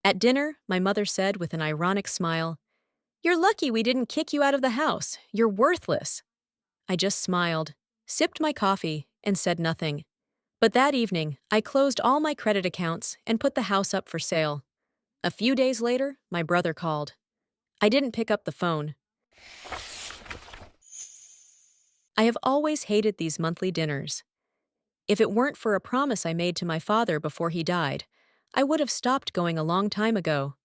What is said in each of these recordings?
At dinner, my mother said with an ironic smile, "You're lucky we didn't kick you out of the house. You're worthless." I just smiled, sipped my coffee, and said nothing. But that evening, I closed all my credit accounts and put the house up for sale. A few days later, my brother called. I didn't pick up the phone. I have always hated these monthly dinners. If it weren't for a promise I made to my father before he died, I would have stopped going a long time ago.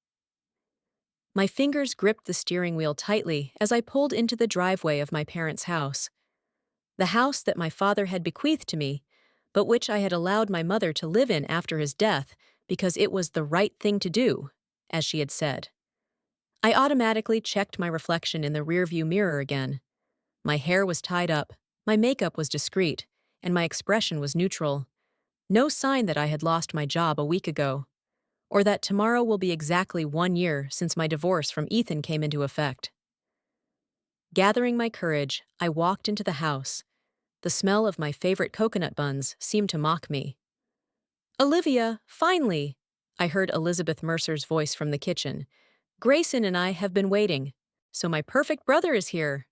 My fingers gripped the steering wheel tightly as I pulled into the driveway of my parents' house. The house that my father had bequeathed to me, but which I had allowed my mother to live in after his death because it was the right thing to do, as she had said. I automatically checked my reflection in the rearview mirror again. My hair was tied up, my makeup was discreet, and my expression was neutral. No sign that I had lost my job a week ago, or that tomorrow will be exactly 1 year since my divorce from Ethan came into effect. Gathering my courage, I walked into the house. The smell of my favorite coconut buns seemed to mock me. "Olivia, finally!" I heard Elizabeth Mercer's voice from the kitchen. "Grayson and I have been waiting. So my perfect brother is here.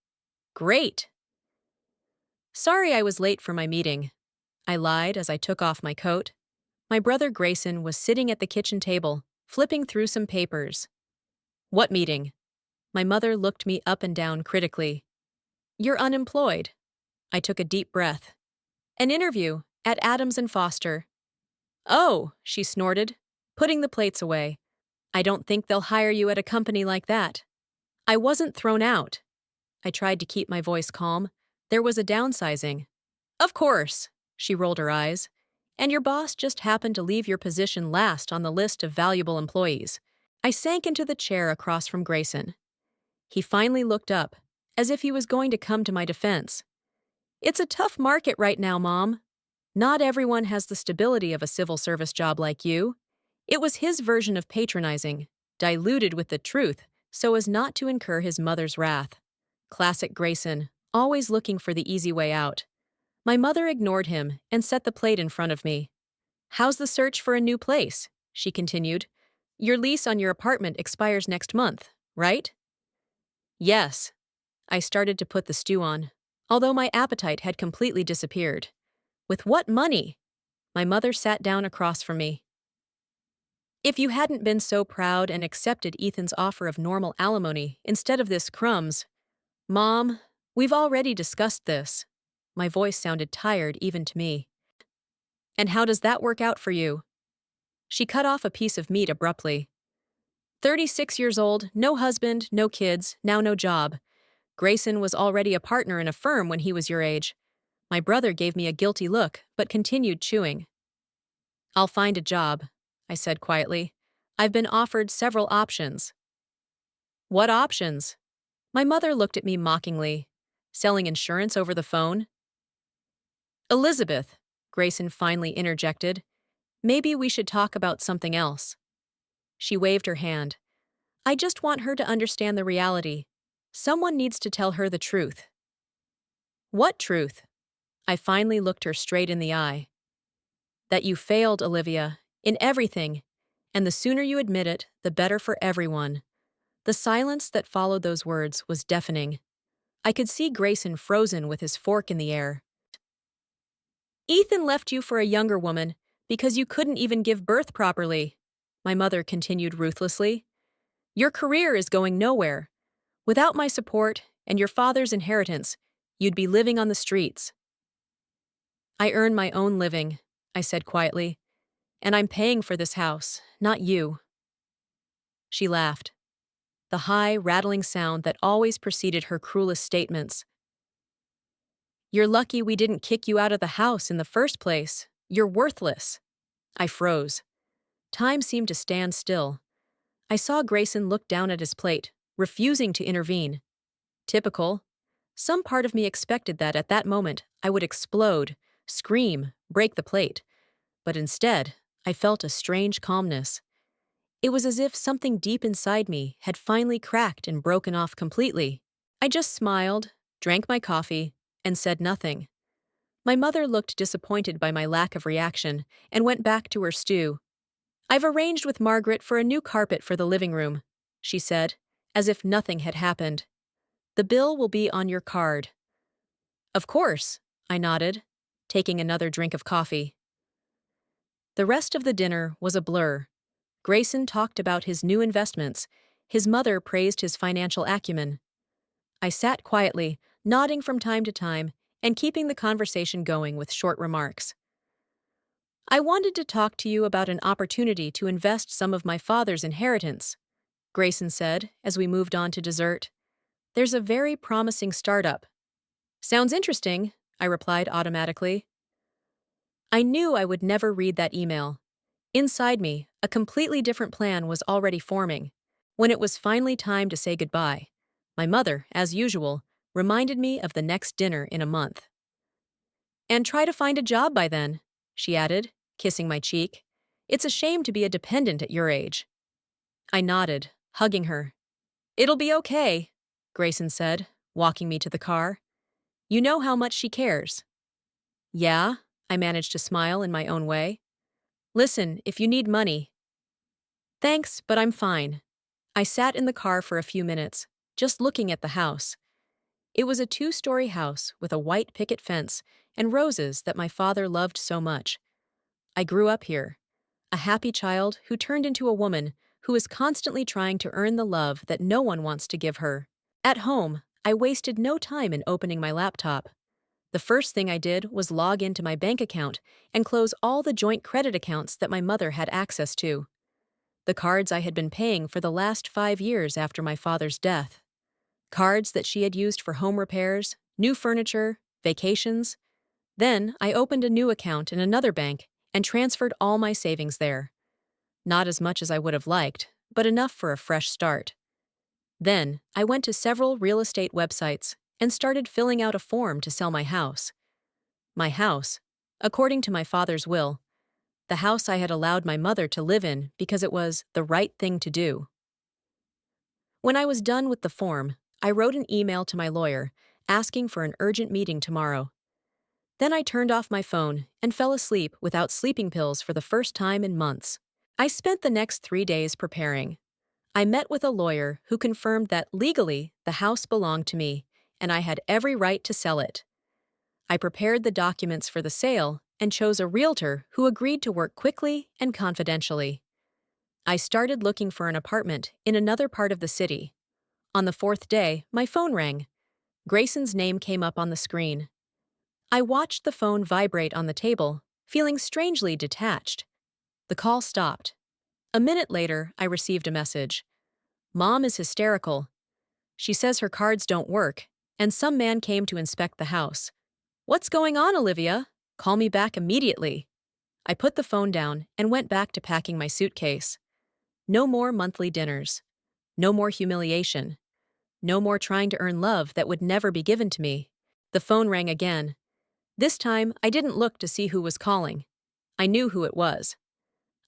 Great!" "Sorry I was late for my meeting," I lied as I took off my coat. My brother Grayson was sitting at the kitchen table, flipping through some papers. "What meeting?" My mother looked me up and down critically. "You're unemployed." I took a deep breath. "An interview at Adams and Foster." "Oh," she snorted, putting the plates away. "I don't think they'll hire you at a company like that." I wasn't thrown out. I tried to keep my voice calm. There was a downsizing. "Of course," she rolled her eyes. "And your boss just happened to leave your position last on the list of valuable employees." I sank into the chair across from Grayson. He finally looked up, as if he was going to come to my defense. "It's a tough market right now, Mom. Not everyone has the stability of a civil service job like you." It was his version of patronizing, diluted with the truth so as not to incur his mother's wrath. Classic Grayson, always looking for the easy way out. My mother ignored him and set the plate in front of me. "How's the search for a new place?" she continued. "Your lease on your apartment expires next month, right?" "Yes." I started to put the stew on, although my appetite had completely disappeared. "With what money?" My mother sat down across from me. "If you hadn't been so proud and accepted Ethan's offer of normal alimony instead of this crumbs—" "Mom, we've already discussed this." My voice sounded tired even to me. "And how does that work out for you?" She cut off a piece of meat abruptly. 36 years old, no husband, no kids, now no job. Grayson was already a partner in a firm when he was your age. My brother gave me a guilty look, but continued chewing. "I'll find a job," I said quietly. "I've been offered several options." "What options?" My mother looked at me mockingly. "Selling insurance over the phone?" "Elizabeth," Grayson finally interjected, "maybe we should talk about something else." She waved her hand. "I just want her to understand the reality. Someone needs to tell her the truth." "What truth?" I finally looked her straight in the eye. "That you failed, Olivia, in everything, and the sooner you admit it, the better for everyone." The silence that followed those words was deafening. I could see Grayson frozen with his fork in the air. "Ethan left you for a younger woman because you couldn't even give birth properly," my mother continued ruthlessly. "Your career is going nowhere. Without my support and your father's inheritance, you'd be living on the streets." "I earn my own living," I said quietly, "and I'm paying for this house, not you." She laughed, the high, rattling sound that always preceded her cruelest statements. "You're lucky we didn't kick you out of the house in the first place. You're worthless." I froze. Time seemed to stand still. I saw Grayson look down at his plate, refusing to intervene. Typical. Some part of me expected that at that moment I would explode, scream, break the plate. But instead, I felt a strange calmness. It was as if something deep inside me had finally cracked and broken off completely. I just smiled, drank my coffee, and said nothing. My mother looked disappointed by my lack of reaction and went back to her stew. I've arranged with Margaret for a new carpet for the living room, she said, as if nothing had happened. The bill will be on your card. Of course, I nodded, taking another drink of coffee. The rest of the dinner was a blur. Grayson talked about his new investments. His mother praised his financial acumen. I sat quietly, nodding from time to time and keeping the conversation going with short remarks. I wanted to talk to you about an opportunity to invest some of my father's inheritance, Grayson said as we moved on to dessert. There's a very promising startup. Sounds interesting, I replied automatically. I knew I would never read that email. Inside me, a completely different plan was already forming. When it was finally time to say goodbye, my mother, as usual, reminded me of the next dinner in a month. And try to find a job by then, she added, kissing my cheek. It's a shame to be a dependent at your age. I nodded, hugging her. It'll be okay, Grayson said, walking me to the car. You know how much she cares. Yeah, I managed to smile in my own way. Listen, if you need money. Thanks, but I'm fine. I sat in the car for a few minutes, just looking at the house. It was a 2-story house with a white picket fence and roses that my father loved so much. I grew up here, a happy child who turned into a woman who is constantly trying to earn the love that no one wants to give her. At home, I wasted no time in opening my laptop. The first thing I did was log into my bank account and close all the joint credit accounts that my mother had access to. The cards I had been paying for the last 5 years after my father's death. Cards that she had used for home repairs, new furniture, vacations. Then I opened a new account in another bank and transferred all my savings there. Not as much as I would have liked, but enough for a fresh start. Then I went to several real estate websites and started filling out a form to sell my house. My house, according to my father's will, the house I had allowed my mother to live in because it was the right thing to do. When I was done with the form, I wrote an email to my lawyer asking for an urgent meeting tomorrow. Then I turned off my phone and fell asleep without sleeping pills for the first time in months. I spent the next 3 days preparing. I met with a lawyer who confirmed that legally the house belonged to me and I had every right to sell it. I prepared the documents for the sale and chose a realtor who agreed to work quickly and confidentially. I started looking for an apartment in another part of the city. On the 4th day, my phone rang. Grayson's name came up on the screen. I watched the phone vibrate on the table, feeling strangely detached. The call stopped. A minute later, I received a message. Mom is hysterical. She says her cards don't work, and some man came to inspect the house. What's going on, Olivia? Call me back immediately. I put the phone down and went back to packing my suitcase. No more monthly dinners. No more humiliation. No more trying to earn love that would never be given to me. The phone rang again. This time, I didn't look to see who was calling. I knew who it was.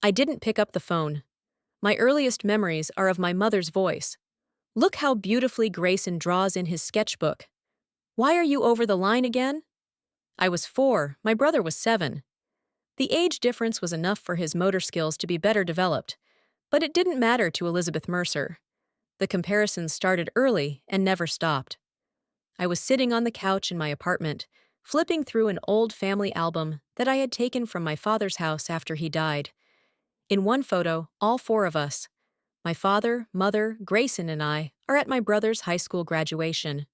I didn't pick up the phone. My earliest memories are of my mother's voice. Look how beautifully Grayson draws in his sketchbook. Why are you over the line again? I was 4, my brother was 7. The age difference was enough for his motor skills to be better developed, but it didn't matter to Elizabeth Mercer. The comparisons started early and never stopped. I was sitting on the couch in my apartment, flipping through an old family album that I had taken from my father's house after he died. In one photo, all 4 of us, my father, mother, Grayson, and I, are at my brother's high school graduation.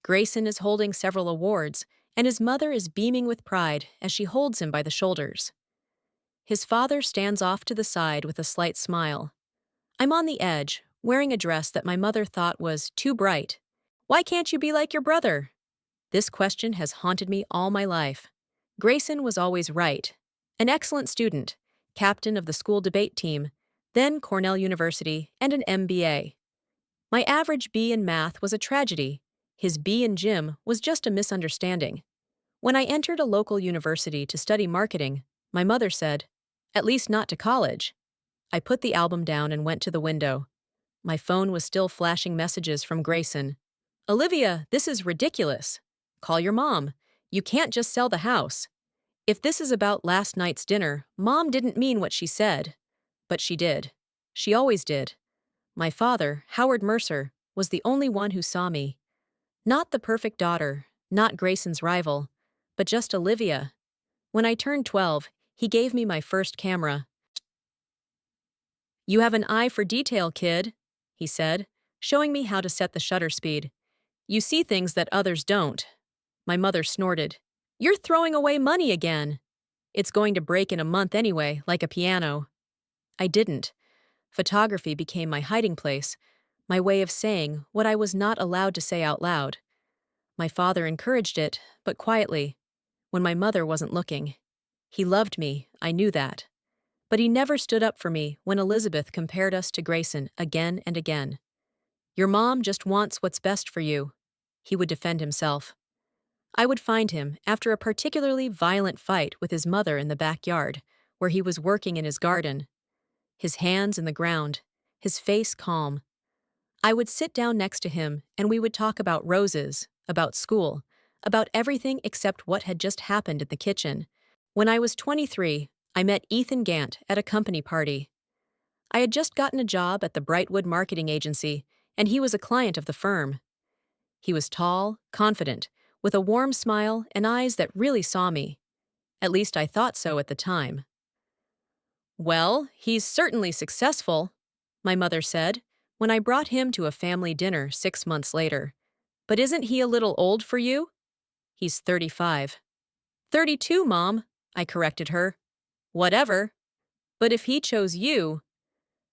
Grayson is holding several awards, and his mother is beaming with pride as she holds him by the shoulders. His father stands off to the side with a slight smile. I'm on the edge, wearing a dress that my mother thought was too bright. Why can't you be like your brother? This question has haunted me all my life. Grayson was always right. An excellent student, captain of the school debate team, then Cornell University, and an MBA. My average B in math was a tragedy. His B in gym was just a misunderstanding. When I entered a local university to study marketing, my mother said, "At least not to college." I put the album down and went to the window. My phone was still flashing messages from Grayson. "Olivia, this is ridiculous. Call your mom. You can't just sell the house. If this is about last night's dinner, Mom didn't mean what she said." But she did. She always did. My father, Howard Mercer, was the only one who saw me. Not the perfect daughter, not Grayson's rival, but just Olivia. When I turned 12, he gave me my first camera. "You have an eye for detail, kid," he said, showing me how to set the shutter speed. "You see things that others don't." My mother snorted. "You're throwing away money again. It's going to break in a month anyway, like a piano." I didn't. Photography became my hiding place, my way of saying what I was not allowed to say out loud. My father encouraged it, but quietly, when my mother wasn't looking. He loved me, I knew that. But he never stood up for me when Elizabeth compared us to Grayson again and again. "Your mom just wants what's best for you," he would defend himself. I would find him after a particularly violent fight with his mother in the backyard, where he was working in his garden, his hands in the ground, his face calm. I would sit down next to him and we would talk about roses, about school, about everything except what had just happened in the kitchen. When I was 23, I met Ethan Gant at a company party. I had just gotten a job at the Brightwood marketing agency, and he was a client of the firm. He was tall, confident, with a warm smile and eyes that really saw me. At least I thought so at the time. "Well, he's certainly successful," my mother said, when I brought him to a family dinner 6 months later. "But isn't he a little old for you?" "He's 35. 32, Mom," I corrected her. "Whatever. But if he chose you—"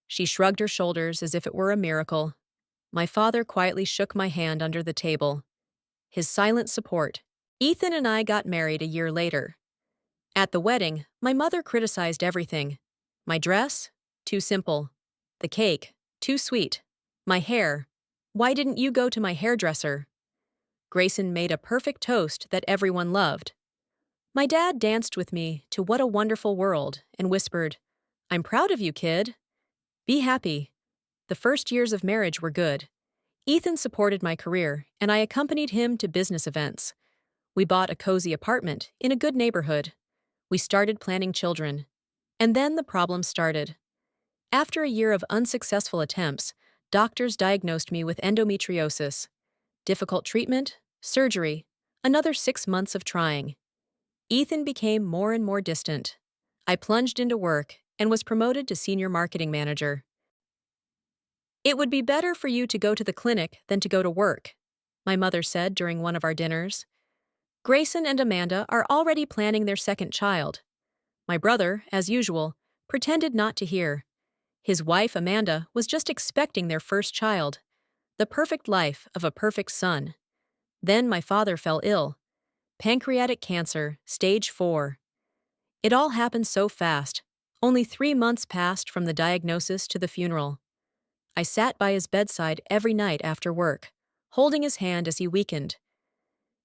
She shrugged her shoulders as if it were a miracle. My father quietly shook my hand under the table. His silent support. Ethan and I got married a year later. At the wedding, my mother criticized everything. My dress? Too simple. The cake? Too sweet. My hair? Why didn't you go to my hairdresser? Grayson made a perfect toast that everyone loved. My dad danced with me to "What a Wonderful World" and whispered, "I'm proud of you, kid. Be happy." The first years of marriage were good. Ethan supported my career, and I accompanied him to business events. We bought a cozy apartment in a good neighborhood. We started planning children. And then the problem started. After a year of unsuccessful attempts, doctors diagnosed me with endometriosis. Difficult treatment, surgery, another 6 months of trying. Ethan became more and more distant. I plunged into work and was promoted to senior marketing manager. "It would be better for you to go to the clinic than to go to work," my mother said during one of our dinners. "Grayson and Amanda are already planning their second child." My brother, as usual, pretended not to hear. His wife, Amanda, was just expecting their first child. The perfect life of a perfect son. Then my father fell ill. Pancreatic cancer, stage 4. It all happened so fast. Only 3 months passed from the diagnosis to the funeral. I sat by his bedside every night after work, holding his hand as he weakened.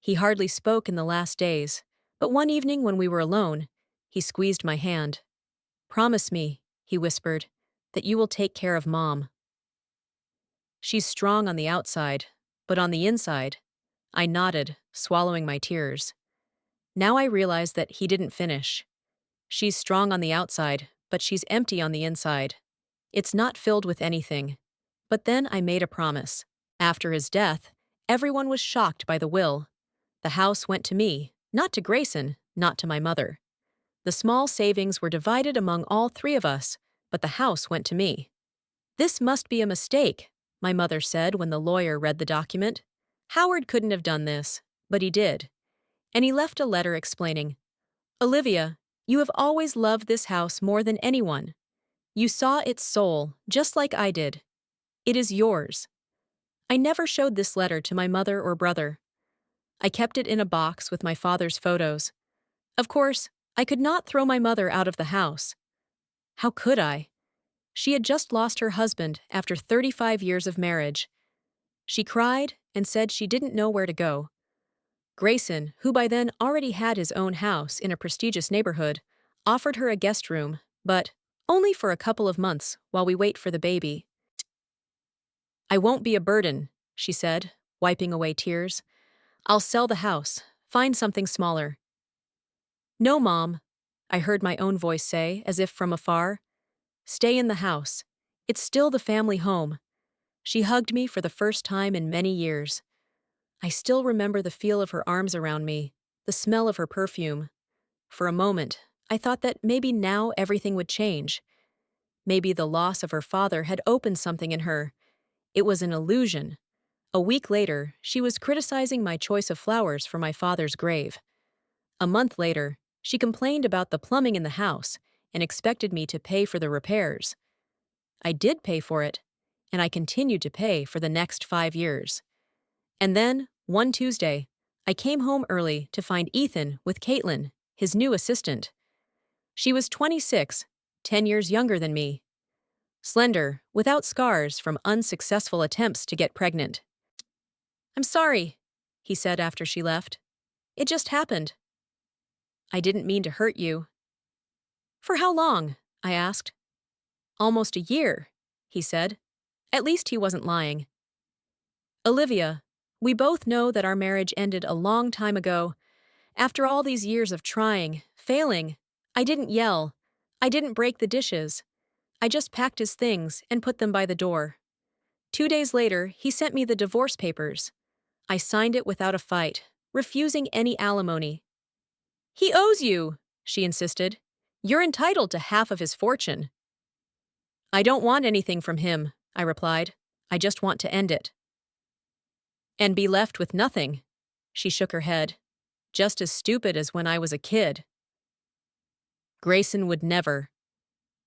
He hardly spoke in the last days, but one evening when we were alone, he squeezed my hand. "Promise me," he whispered, "that you will take care of Mom. She's strong on the outside, but on the inside." I nodded, swallowing my tears. Now I realize that he didn't finish. "She's strong on the outside, but she's empty on the inside. It's not filled with anything." But then I made a promise. After his death, everyone was shocked by the will. The house went to me, not to Grayson, not to my mother. The small savings were divided among all three of us, but the house went to me. "This must be a mistake," my mother said when the lawyer read the document. "Howard couldn't have done this, but he did." And he left a letter explaining, "Olivia, you have always loved this house more than anyone. You saw its soul, just like I did. It is yours." I never showed this letter to my mother or brother. I kept it in a box with my father's photos. Of course, I could not throw my mother out of the house. How could I? She had just lost her husband after 35 years of marriage. She cried and said she didn't know where to go. Grayson, who by then already had his own house in a prestigious neighborhood, offered her a guest room, but only for a couple of months while we wait for the baby. "I won't be a burden," she said, wiping away tears. "I'll sell the house, find something smaller." "No, Mom," I heard my own voice say, as if from afar. Stay in the house. It's still the family home. She hugged me for the first time in many years. I still remember the feel of her arms around me, the smell of her perfume. For a moment, I thought that maybe now everything would change. Maybe the loss of her father had opened something in her. It was an illusion. A week later, she was criticizing my choice of flowers for my father's grave. A month later, she complained about the plumbing in the house and expected me to pay for the repairs. I did pay for it, and I continued to pay for the next 5 years. And then, one Tuesday, I came home early to find Ethan with Caitlin, his new assistant. She was 26, 10 years younger than me. Slender, without scars from unsuccessful attempts to get pregnant. "I'm sorry," he said after she left. "It just happened." "I didn't mean to hurt you." "For how long?" I asked. "Almost a year," he said. At least he wasn't lying. "Olivia, we both know that our marriage ended a long time ago. After all these years of trying, failing, I didn't yell. I didn't break the dishes. I just packed his things and put them by the door. 2 days later, he sent me the divorce papers. I signed it without a fight, refusing any alimony. "He owes you," she insisted. "You're entitled to half of his fortune." "I don't want anything from him," I replied. "I just want to end it." "And be left with nothing." She shook her head. "Just as stupid as when I was a kid." Grayson would never.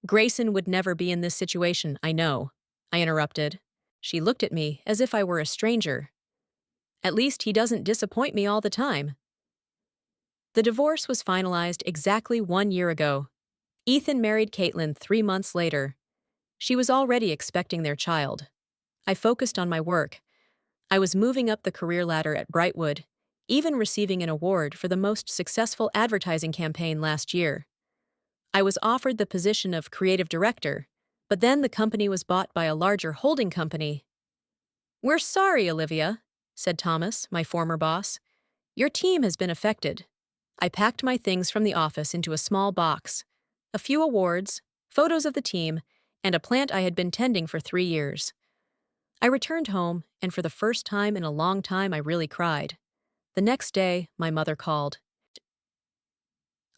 Grayson would never be in this situation, I know," I interrupted. She looked at me as if I were a stranger. "At least he doesn't disappoint me all the time." The divorce was finalized exactly 1 year ago. Ethan married Caitlin 3 months later. She was already expecting their child. I focused on my work. I was moving up the career ladder at Brightwood, even receiving an award for the most successful advertising campaign last year. I was offered the position of creative director, but then the company was bought by a larger holding company. "We're sorry, Olivia," said Thomas, my former boss. "Your team has been affected." I packed my things from the office into a small box, a few awards, photos of the team, and a plant I had been tending for 3 years. I returned home, and for the first time in a long time I really cried. The next day, my mother called.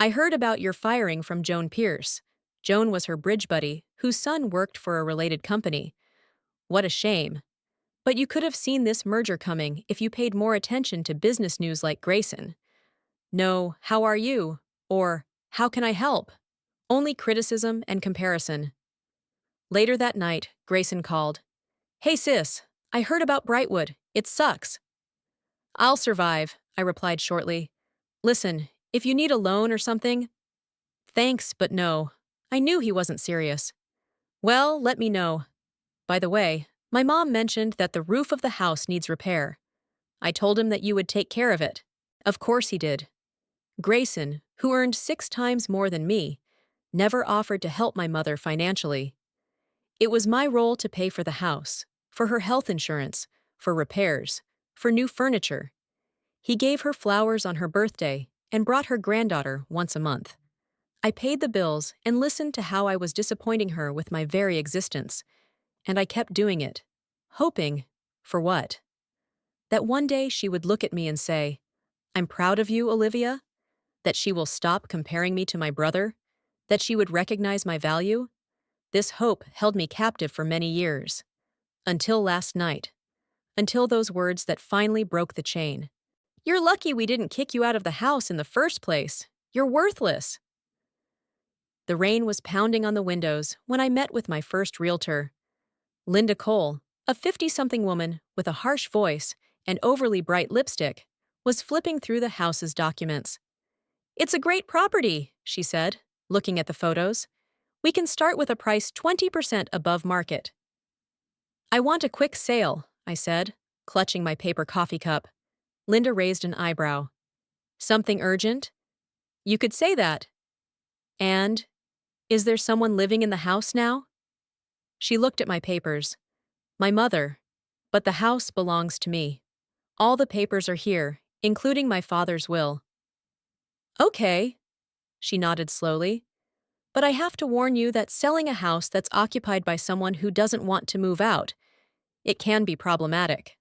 "I heard about your firing from Joan Pierce." Joan was her bridge buddy, whose son worked for a related company. "What a shame. But you could have seen this merger coming if you paid more attention to business news like Grayson. No, how are you? Or, how can I help? Only criticism and comparison." Later that night, Grayson called. "Hey sis, I heard about Brightwood. It sucks." "I'll survive," I replied shortly. "Listen, if you need a loan or something—" "Thanks, but no." I knew he wasn't serious. "Well, let me know. By the way, my mom mentioned that the roof of the house needs repair. I told him that you would take care of it." Of course he did. Grayson, who earned 6 times more than me, never offered to help my mother financially. It was my role to pay for the house, for her health insurance, for repairs, for new furniture. He gave her flowers on her birthday and brought her granddaughter once a month. I paid the bills and listened to how I was disappointing her with my very existence, and I kept doing it, hoping, for what? That one day she would look at me and say, "I'm proud of you, Olivia," that she will stop comparing me to my brother, that she would recognize my value. This hope held me captive for many years. Until last night. Until those words that finally broke the chain. "You're lucky we didn't kick you out of the house in the first place. You're worthless." The rain was pounding on the windows when I met with my first realtor. Linda Cole, a 50-something woman with a harsh voice and overly bright lipstick, was flipping through the house's documents. "It's a great property," she said, looking at the photos. "We can start with a price 20% above market." "I want a quick sale," I said, clutching my paper coffee cup. Linda raised an eyebrow. "Something urgent?" "You could say that." "And, is there someone living in the house now?" She looked at my papers. "My mother. But the house belongs to me. All the papers are here, including my father's will." "Okay." She nodded slowly. But I have to warn you that selling a house that's occupied by someone who doesn't want to move out, it can be problematic.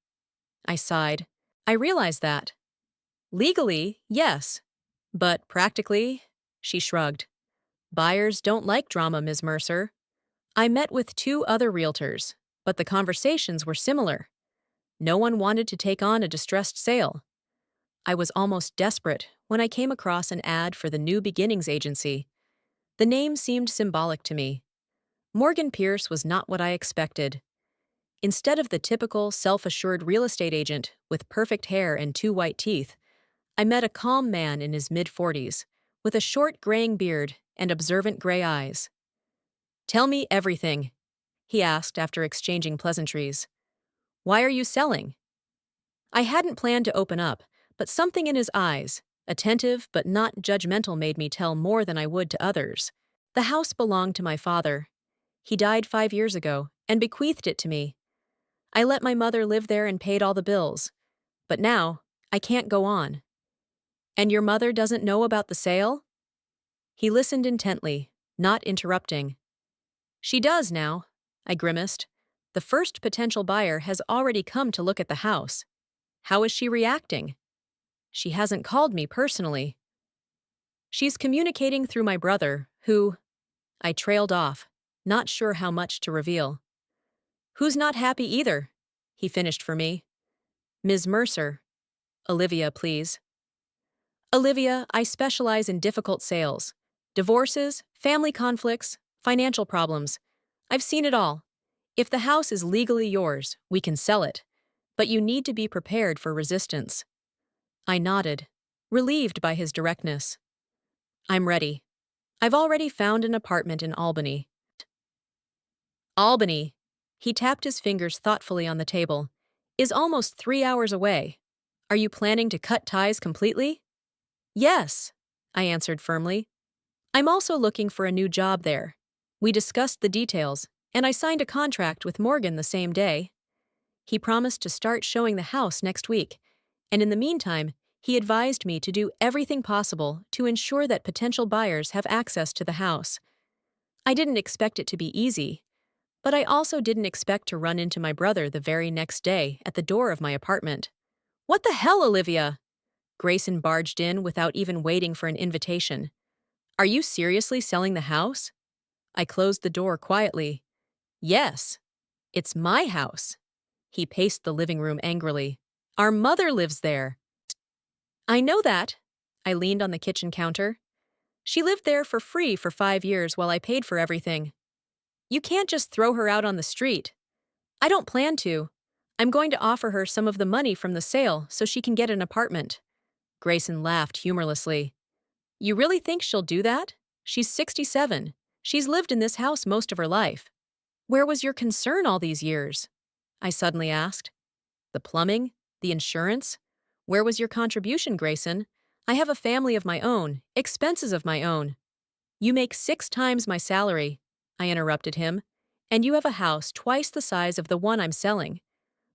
I sighed. I realize that. Legally, yes. But practically, she shrugged. Buyers don't like drama, Ms. Mercer. I met with two other realtors, but the conversations were similar. No one wanted to take on a distressed sale. I was almost desperate when I came across an ad for the New Beginnings Agency. The name seemed symbolic to me. Morgan Pierce was not what I expected. Instead of the typical, self-assured real estate agent with perfect hair and two white teeth, I met a calm man in his mid-40s, with a short graying beard and observant gray eyes. "Tell me everything," he asked after exchanging pleasantries. "Why are you selling?" I hadn't planned to open up, but something in his eyes, attentive but not judgmental, made me tell more than I would to others. The house belonged to my father. He died 5 years ago and bequeathed it to me. I let my mother live there and paid all the bills. But now, I can't go on. "And your mother doesn't know about the sale?" He listened intently, not interrupting. "She does now," I grimaced. "The first potential buyer has already come to look at the house. How is she reacting?" "She hasn't called me personally." "She's communicating through my brother, who—" I trailed off, not sure how much to reveal. "Who's not happy either," he finished for me. "Ms. Mercer." "Olivia, please." "Olivia, I specialize in difficult sales. Divorces, family conflicts, financial problems. I've seen it all. If the house is legally yours, we can sell it. But you need to be prepared for resistance." I nodded, relieved by his directness. "I'm ready. I've already found an apartment in Albany." "Albany," he tapped his fingers thoughtfully on the table, "is almost 3 hours away. Are you planning to cut ties completely?" "Yes," I answered firmly. "I'm also looking for a new job there." We discussed the details, and I signed a contract with Morgan the same day. He promised to start showing the house next week, and in the meantime, he advised me to do everything possible to ensure that potential buyers have access to the house. I didn't expect it to be easy, but I also didn't expect to run into my brother the very next day at the door of my apartment. "What the hell, Olivia?" Grayson barged in without even waiting for an invitation. "Are you seriously selling the house?" I closed the door quietly. "Yes. It's my house." He paced the living room angrily. "Our mother lives there." "I know that." I leaned on the kitchen counter. "She lived there for free for 5 years while I paid for everything. You can't just throw her out on the street." "I don't plan to. I'm going to offer her some of the money from the sale so she can get an apartment." Grayson laughed humorlessly. "You really think she'll do that? She's 67. She's lived in this house most of her life." "Where was your concern all these years?" I suddenly asked. "The plumbing? The insurance? Where was your contribution, Grayson? I have a family of my own, expenses of my own." "You make 6 times my salary," I interrupted him, "and you have a house twice the size of the one I'm selling.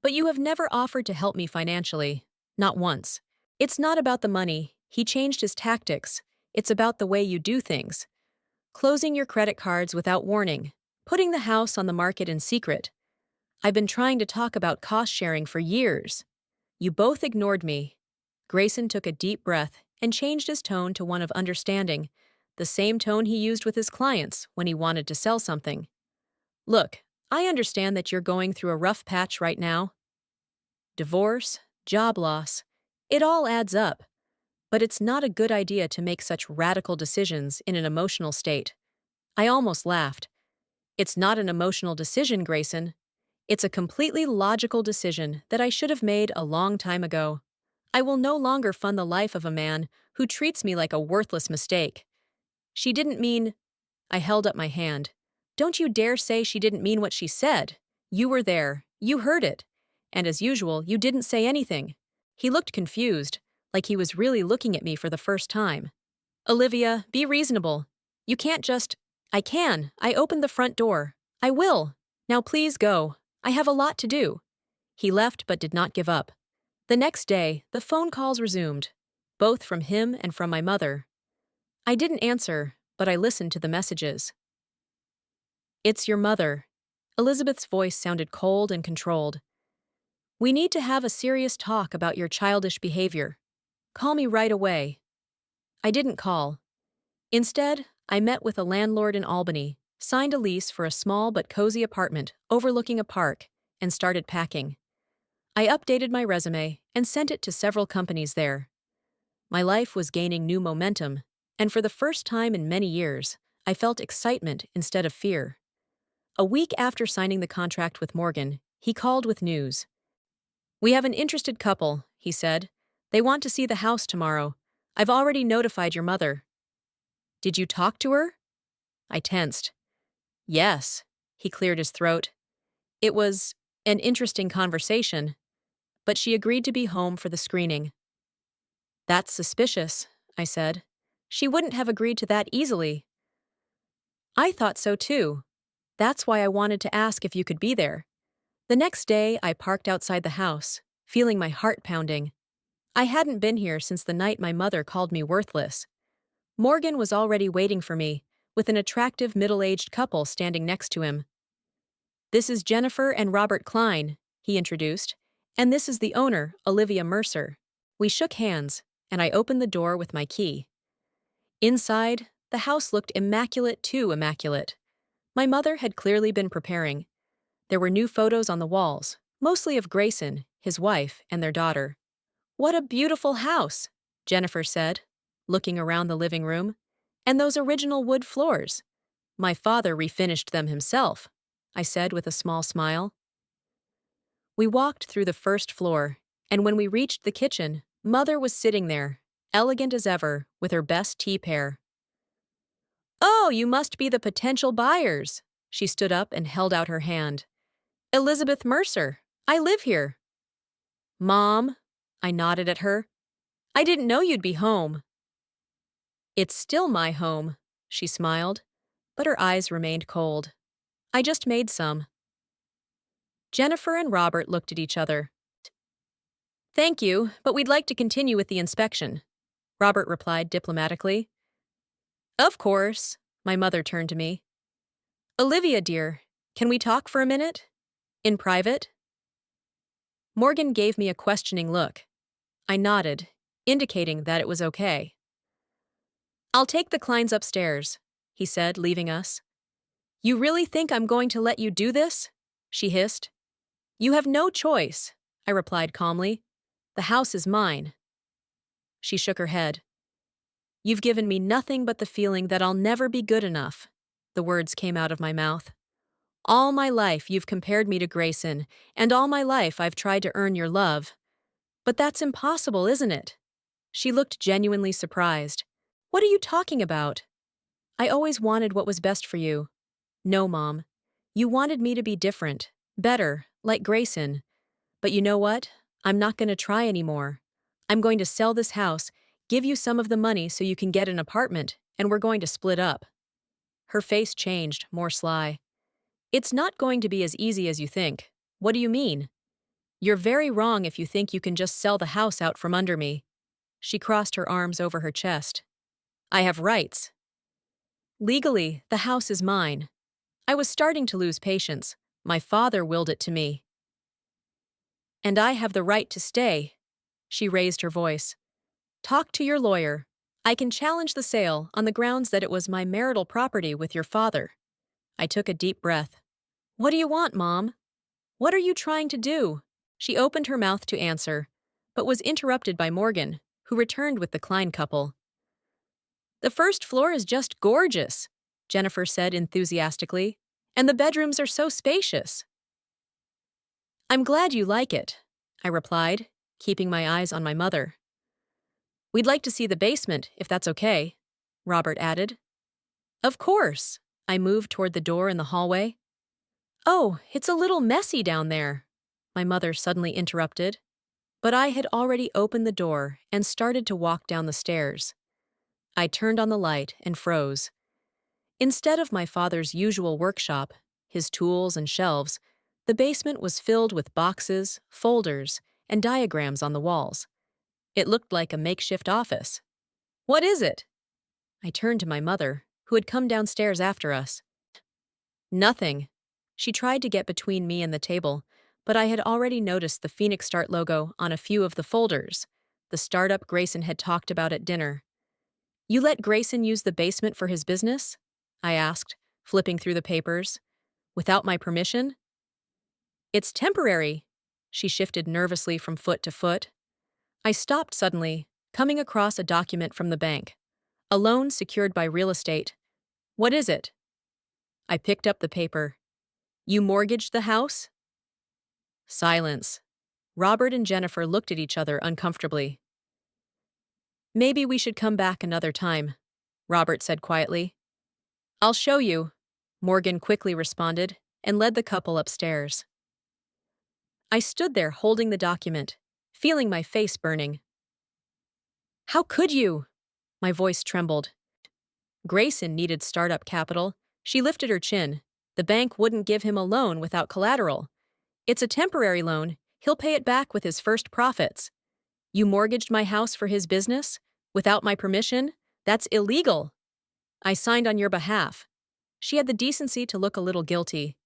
But you have never offered to help me financially. Not once. It's not about the money." He changed his tactics. "It's about the way you do things. Closing your credit cards without warning. Putting the house on the market in secret. I've been trying to talk about cost sharing for years." You both ignored me. Grayson took a deep breath and changed his tone to one of understanding, the same tone he used with his clients when he wanted to sell something. "Look, I understand that you're going through a rough patch right now. Divorce, job loss, it all adds up. But it's not a good idea to make such radical decisions in an emotional state." I almost laughed. "It's not an emotional decision, Grayson. It's a completely logical decision that I should have made a long time ago. I will no longer fund the life of a man who treats me like a worthless mistake." "She didn't mean—" I held up my hand. "Don't you dare say she didn't mean what she said. You were there. You heard it. And as usual, you didn't say anything." He looked confused, like he was really looking at me for the first time. "Olivia, be reasonable. You can't just—" "I can. I opened the front door. I will. Now please go. I have a lot to do." He left but did not give up. The next day, the phone calls resumed, both from him and from my mother. I didn't answer, but I listened to the messages. It's your mother. Elizabeth's voice sounded cold and controlled. We need to have a serious talk about your childish behavior. Call me right away. I didn't call. Instead, I met with a landlord in Albany, signed a lease for a small but cozy apartment overlooking a park, and started packing. I updated my resume and sent it to several companies there. My life was gaining new momentum, and for the first time in many years, I felt excitement instead of fear. A week after signing the contract with Morgan, he called with news. We have an interested couple, he said. They want to see the house tomorrow. I've already notified your mother. Did you talk to her? I tensed. Yes, he cleared his throat. It was an interesting conversation, but she agreed to be home for the screening. That's suspicious, I said. She wouldn't have agreed to that easily. I thought so too. That's why I wanted to ask if you could be there. The next day, I parked outside the house, feeling my heart pounding. I hadn't been here since the night my mother called me worthless. Morgan was already waiting for me, with an attractive middle-aged couple standing next to him. This is Jennifer and Robert Klein, he introduced, and this is the owner, Olivia Mercer. We shook hands, and I opened the door with my key. Inside, the house looked immaculate too immaculate. My mother had clearly been preparing. There were new photos on the walls, mostly of Grayson, his wife, and their daughter. What a beautiful house, Jennifer said, looking around the living room. And those original wood floors. My father refinished them himself, I said with a small smile. We walked through the first floor, and when we reached the kitchen, Mother was sitting there, elegant as ever, with her best tea pair. Oh, you must be the potential buyers. She stood up and held out her hand. Elizabeth Mercer, I live here. Mom, I nodded at her. I didn't know you'd be home. It's still my home, she smiled, but her eyes remained cold. I just made some. Jennifer and Robert looked at each other. Thank you, but we'd like to continue with the inspection, Robert replied diplomatically. Of course, my mother turned to me. Olivia, dear, can we talk for a minute? In private? Morgan gave me a questioning look. I nodded, indicating that it was okay. I'll take the Kleins upstairs, he said, leaving us. You really think I'm going to let you do this? She hissed. You have no choice, I replied calmly. The house is mine. She shook her head. You've given me nothing but the feeling that I'll never be good enough. The words came out of my mouth. All my life you've compared me to Grayson, and all my life I've tried to earn your love. But that's impossible, isn't it? She looked genuinely surprised. What are you talking about? I always wanted what was best for you. No, Mom. You wanted me to be different, better, like Grayson. But you know what? I'm not going to try anymore. I'm going to sell this house, give you some of the money so you can get an apartment, and we're going to split up. Her face changed, more sly. It's not going to be as easy as you think. What do you mean? You're very wrong if you think you can just sell the house out from under me. She crossed her arms over her chest. I have rights. Legally, the house is mine. I was starting to lose patience. My father willed it to me. And I have the right to stay. She raised her voice. Talk to your lawyer. I can challenge the sale on the grounds that it was my marital property with your father. I took a deep breath. What do you want, Mom? What are you trying to do? She opened her mouth to answer, but was interrupted by Morgan, who returned with the Klein couple. The first floor is just gorgeous, Jennifer said enthusiastically, and the bedrooms are so spacious. I'm glad you like it, I replied, keeping my eyes on my mother. We'd like to see the basement, if that's okay, Robert added. Of course. I moved toward the door in the hallway. Oh, it's a little messy down there, my mother suddenly interrupted. But I had already opened the door and started to walk down the stairs. I turned on the light and froze. Instead of my father's usual workshop, his tools and shelves, the basement was filled with boxes, folders, and diagrams on the walls. It looked like a makeshift office. What is it? I turned to my mother, who had come downstairs after us. Nothing. She tried to get between me and the table, but I had already noticed the Phoenix Start logo on a few of the folders, the startup Grayson had talked about at dinner. You let Grayson use the basement for his business? I asked, flipping through the papers. Without my permission? It's temporary. She shifted nervously from foot to foot. I stopped suddenly, coming across a document from the bank. A loan secured by real estate. What is it? I picked up the paper. You mortgaged the house? Silence. Robert and Jennifer looked at each other uncomfortably. Maybe we should come back another time, Robert said quietly. I'll show you, Morgan quickly responded and led the couple upstairs. I stood there holding the document, feeling my face burning. How could you? My voice trembled. Grayson needed startup capital. She lifted her chin. The bank wouldn't give him a loan without collateral. It's a temporary loan. He'll pay it back with his first profits. You mortgaged my house for his business? Without my permission? That's illegal. I signed on your behalf. She had the decency to look a little guilty.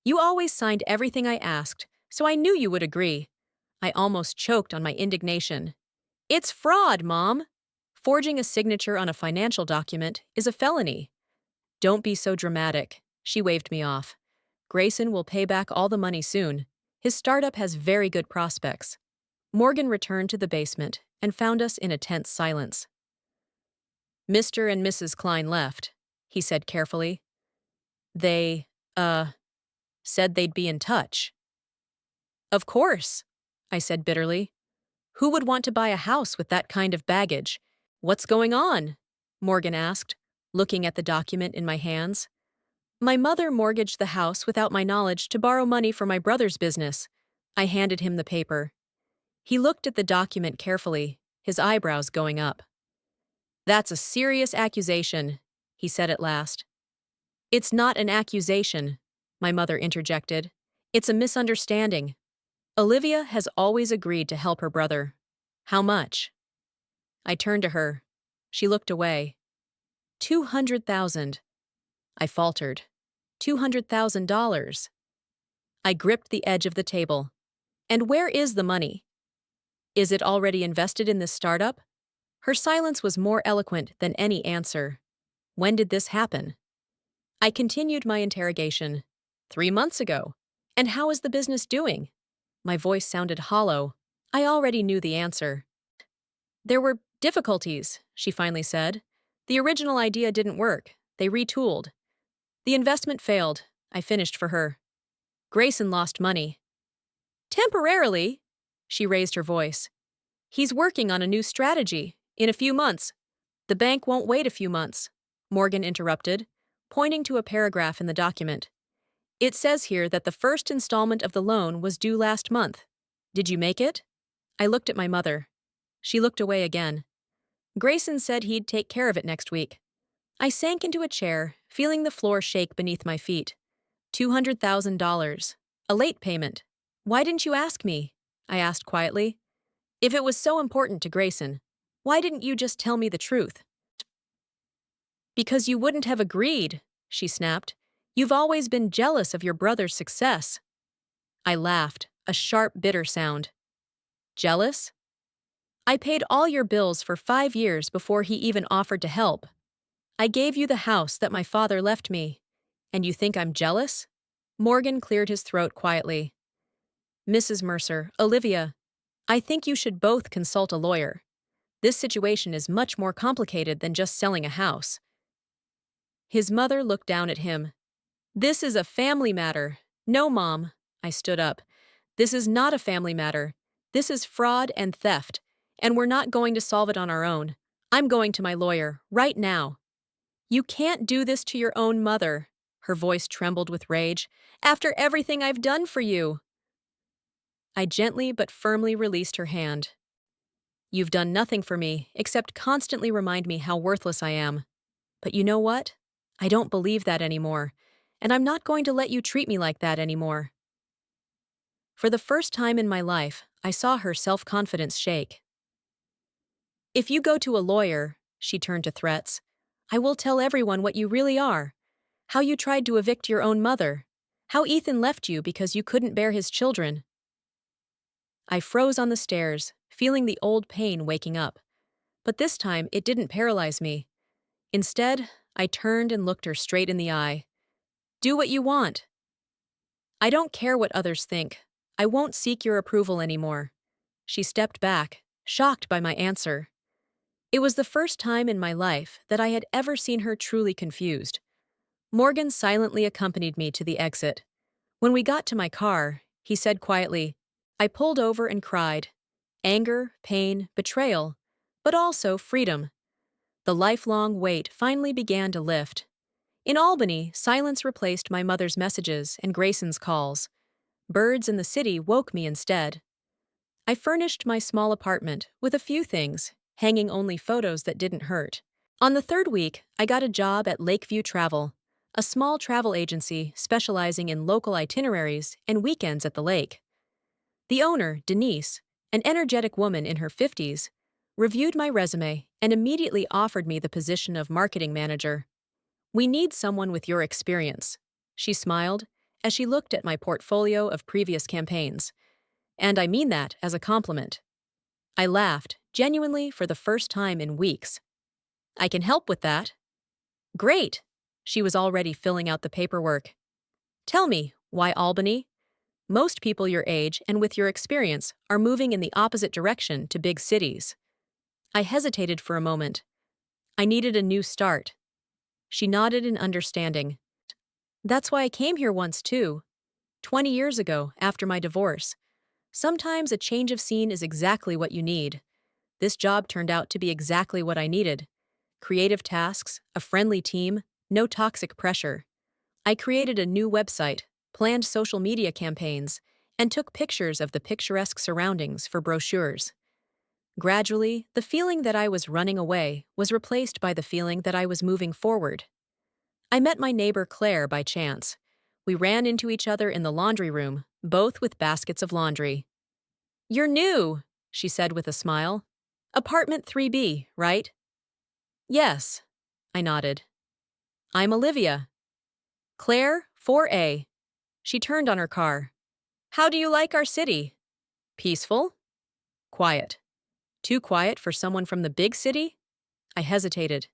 You always signed everything I asked, so I knew you would agree. I almost choked on my indignation. It's fraud, Mom. Forging a signature on a financial document is a felony. Don't be so dramatic. She waved me off. Grayson will pay back all the money soon. His startup has very good prospects. Morgan returned to the basement and found us in a tense silence. Mr. and Mrs. Klein left, he said carefully. They, said they'd be in touch. Of course, I said bitterly. Who would want to buy a house with that kind of baggage? What's going on? Morgan asked, looking at the document in my hands. My mother mortgaged the house without my knowledge to borrow money for my brother's business. I handed him the paper. He looked at the document carefully, his eyebrows going up. That's a serious accusation, he said at last. It's not an accusation, my mother interjected. It's a misunderstanding. Olivia has always agreed to help her brother. How much? I turned to her. She looked away. 200,000. I faltered. $200,000. I gripped the edge of the table. And where is the money? Is it already invested in this startup? Her silence was more eloquent than any answer. When did this happen? I continued my interrogation. 3 months ago. And how is the business doing? My voice sounded hollow. I already knew the answer. There were difficulties, she finally said. The original idea didn't work. They retooled. The investment failed. I finished for her. Grayson lost money. Temporarily, she raised her voice. He's working on a new strategy. In a few months. The bank won't wait a few months, Morgan interrupted, pointing to a paragraph in the document. It says here that the first installment of the loan was due last month. Did you make it? I looked at my mother. She looked away again. Grayson said he'd take care of it next week. I sank into a chair, feeling the floor shake beneath my feet. $200,000. A late payment. Why didn't you ask me? I asked quietly. If it was so important to Grayson, why didn't you just tell me the truth? Because you wouldn't have agreed, she snapped. You've always been jealous of your brother's success. I laughed, a sharp, bitter sound. Jealous? I paid all your bills for 5 years before he even offered to help. I gave you the house that my father left me. And you think I'm jealous? Morgan cleared his throat quietly. Mrs. Mercer, Olivia, I think you should both consult a lawyer. This situation is much more complicated than just selling a house. His mother looked down at him. This is a family matter. No, Mom. I stood up. This is not a family matter. This is fraud and theft, and we're not going to solve it on our own. I'm going to my lawyer, right now. You can't do this to your own mother. Her voice trembled with rage. After everything I've done for you. I gently but firmly released her hand. You've done nothing for me except constantly remind me how worthless I am. But you know what? I don't believe that anymore, and I'm not going to let you treat me like that anymore. For the first time in my life, I saw her self-confidence shake. If you go to a lawyer, she turned to threats, I will tell everyone what you really are. How you tried to evict your own mother. How Ethan left you because you couldn't bear his children. I froze on the stairs, feeling the old pain waking up. But this time, it didn't paralyze me. Instead, I turned and looked her straight in the eye. Do what you want. I don't care what others think. I won't seek your approval anymore. She stepped back, shocked by my answer. It was the first time in my life that I had ever seen her truly confused. Morgan silently accompanied me to the exit. When we got to my car, he said quietly, I pulled over and cried. Anger, pain, betrayal, but also freedom. The lifelong weight finally began to lift. In Albany, silence replaced my mother's messages and Grayson's calls. Birds in the city woke me instead. I furnished my small apartment with a few things, hanging only photos that didn't hurt. On the third week, I got a job at Lakeview Travel, a small travel agency specializing in local itineraries and weekends at the lake. The owner, Denise, an energetic woman in her 50s, reviewed my resume and immediately offered me the position of marketing manager. We need someone with your experience, she smiled as she looked at my portfolio of previous campaigns. And I mean that as a compliment. I laughed, genuinely for the first time in weeks. I can help with that. Great! She was already filling out the paperwork. Tell me, why Albany? Most people your age and with your experience are moving in the opposite direction to big cities. I hesitated for a moment. I needed a new start. She nodded in understanding. That's why I came here once too. 20 years ago, after my divorce. Sometimes a change of scene is exactly what you need. This job turned out to be exactly what I needed. Creative tasks, a friendly team, no toxic pressure. I created a new website, planned social media campaigns, and took pictures of the picturesque surroundings for brochures. Gradually, the feeling that I was running away was replaced by the feeling that I was moving forward. I met my neighbor Claire by chance. We ran into each other in the laundry room, both with baskets of laundry. You're new, she said with a smile. Apartment 3B, right? Yes, I nodded. I'm Olivia. Claire, 4A. She turned on her car. How do you like our city? Peaceful? Quiet. Too quiet for someone from the big city? I hesitated.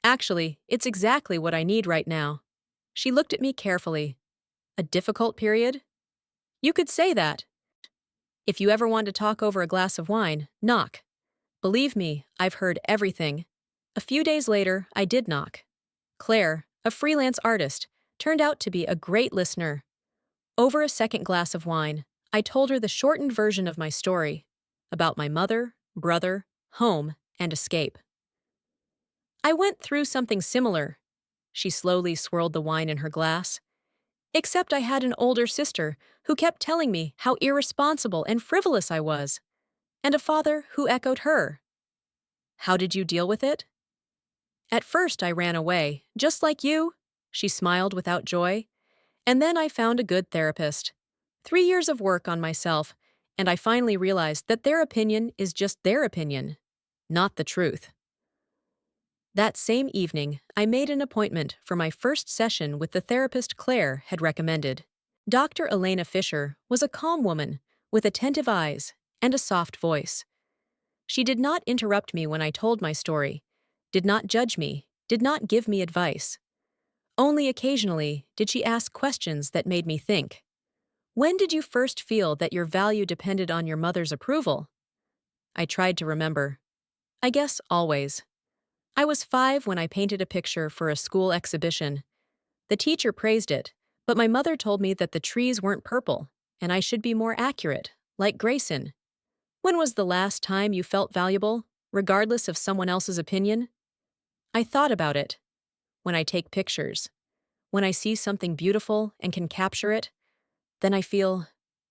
Actually, it's exactly what I need right now. She looked at me carefully. A difficult period? You could say that. If you ever want to talk over a glass of wine, knock. Believe me, I've heard everything. A few days later, I did knock. Claire, a freelance artist, turned out to be a great listener. Over a second glass of wine, I told her the shortened version of my story about my mother, brother, home, and escape. I went through something similar. She slowly swirled the wine in her glass. Except I had an older sister who kept telling me how irresponsible and frivolous I was, and a father who echoed her. How did you deal with it? At first I ran away, just like you, she smiled without joy. And then I found a good therapist. 3 years of work on myself, and I finally realized that their opinion is just their opinion, not the truth. That same evening, I made an appointment for my first session with the therapist Claire had recommended. Dr. Elena Fisher was a calm woman with attentive eyes and a soft voice. She did not interrupt me when I told my story, did not judge me, did not give me advice. Only occasionally did she ask questions that made me think. When did you first feel that your value depended on your mother's approval? I tried to remember. I guess always. I was 5 when I painted a picture for a school exhibition. The teacher praised it, but my mother told me that the trees weren't purple, and I should be more accurate, like Grayson. When was the last time you felt valuable, regardless of someone else's opinion? I thought about it. When I take pictures. When I see something beautiful and can capture it, then I feel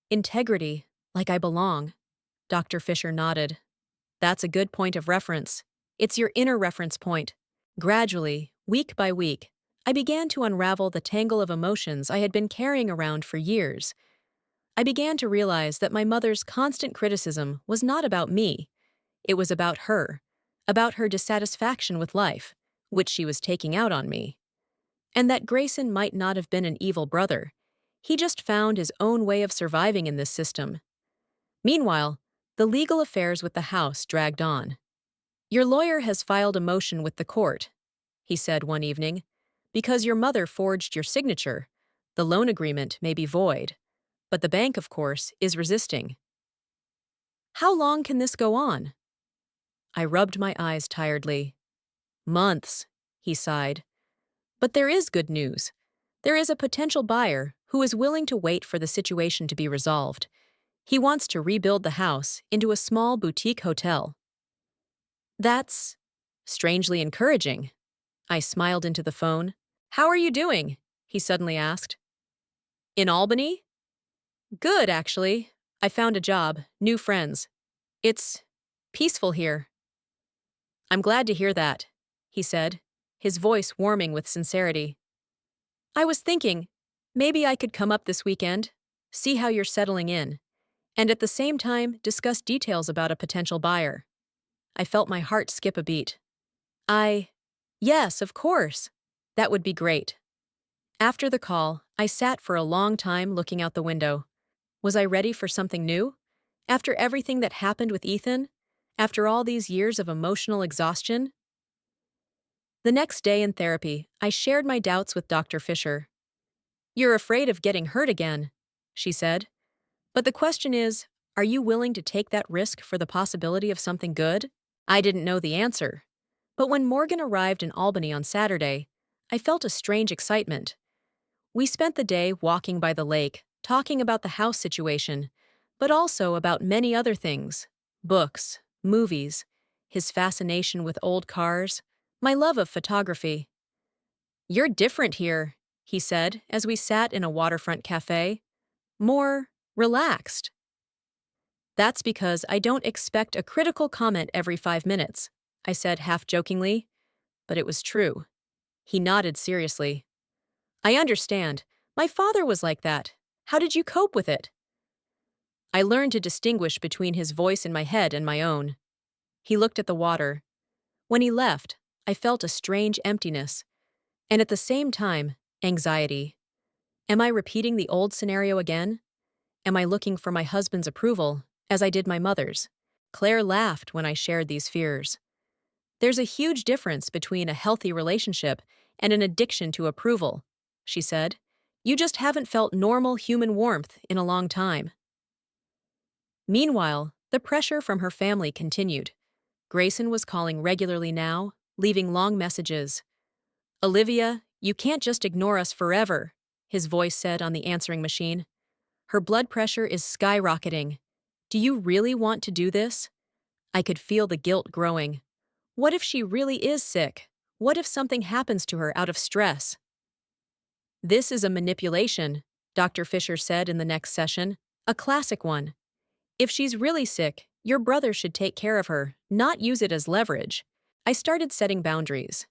integrity, like I belong. Dr. Fisher nodded. That's a good point of reference. It's your inner reference point. Gradually, week by week, I began to unravel the tangle of emotions I had been carrying around for years. I began to realize that my mother's constant criticism was not about me. It was about her dissatisfaction with life, which she was taking out on me, and that Grayson might not have been an evil brother. He just found his own way of surviving in this system. Meanwhile, the legal affairs with the house dragged on. "Your lawyer has filed a motion with the court," he said one evening. "Because your mother forged your signature, the loan agreement may be void. But the bank, of course, is resisting." "How long can this go on?" I rubbed my eyes tiredly. "Months," he sighed. "But there is good news. There is a potential buyer who is willing to wait for the situation to be resolved. He wants to rebuild the house into a small boutique hotel." "That's strangely encouraging." I smiled into the phone. "How are you doing?" he suddenly asked. "In Albany?" "Good, actually. I found a job, new friends. It's peaceful here." "I'm glad to hear that," he said, his voice warming with sincerity. "I was thinking, maybe I could come up this weekend, see how you're settling in, and at the same time discuss details about a potential buyer." I felt my heart skip a beat. Yes, of course. That would be great." After the call, I sat for a long time looking out the window. Was I ready for something new? After everything that happened with Ethan? After all these years of emotional exhaustion? The next day in therapy, I shared my doubts with Dr. Fisher. "You're afraid of getting hurt again," she said. "But the question is, are you willing to take that risk for the possibility of something good?" I didn't know the answer. But when Morgan arrived in Albany on Saturday, I felt a strange excitement. We spent the day walking by the lake, talking about the house situation, but also about many other things: books, movies, his fascination with old cars, my love of photography. "You're different here," he said as we sat in a waterfront cafe. "More relaxed." "That's because I don't expect a critical comment every 5 minutes," I said half-jokingly, but it was true. He nodded seriously. "I understand. My father was like that. How did you cope with it?" I learned to distinguish between his voice in my head and my own. He looked at the water. When he left, I felt a strange emptiness, and at the same time, anxiety. Am I repeating the old scenario again? Am I looking for my husband's approval, as I did my mother's? Claire laughed when I shared these fears. "There's a huge difference between a healthy relationship and an addiction to approval," she said. "You just haven't felt normal human warmth in a long time." Meanwhile, the pressure from her family continued. Grayson was calling regularly now, leaving long messages. "Olivia, you can't just ignore us forever," his voice said on the answering machine. "Her blood pressure is skyrocketing. Do you really want to do this?" I could feel the guilt growing. What if she really is sick? What if something happens to her out of stress? "This is a manipulation," Dr. Fisher said in the next session. "A classic one. If she's really sick, your brother should take care of her, not use it as leverage." I started setting boundaries.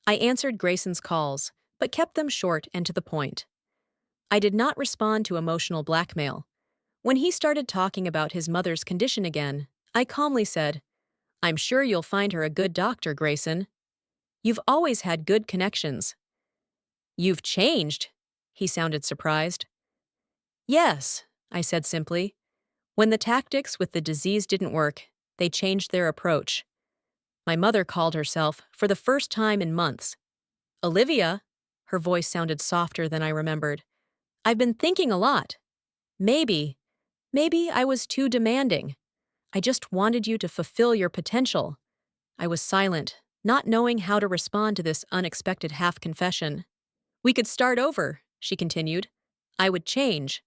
I answered Grayson's calls, but kept them short and to the point. I did not respond to emotional blackmail. When he started talking about his mother's condition again, I calmly said, "I'm sure you'll find her a good doctor, Grayson. You've always had good connections." "You've changed," he sounded surprised. "Yes," I said simply. When the tactics with the disease didn't work, they changed their approach. My mother called herself, for the first time in months, "Olivia." Her voice sounded softer than I remembered. "I've been thinking a lot. Maybe I was too demanding. I just wanted you to fulfill your potential." I was silent, not knowing how to respond to this unexpected half-confession. "We could start over," she continued. "I would change."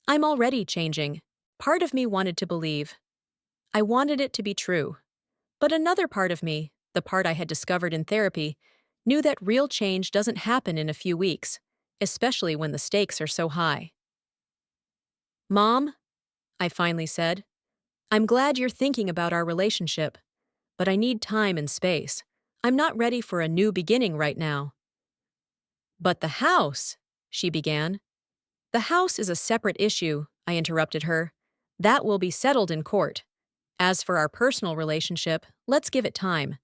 "I'm already changing." Part of me wanted to believe. I wanted it to be true. But another part of me, the part I had discovered in therapy, knew that real change doesn't happen in a few weeks, especially when the stakes are so high. "Mom," I finally said, "I'm glad you're thinking about our relationship, but I need time and space. I'm not ready for a new beginning right now." "But the house," she began. "The house is a separate issue," I interrupted her. "That will be settled in court. As for our personal relationship, let's give it time."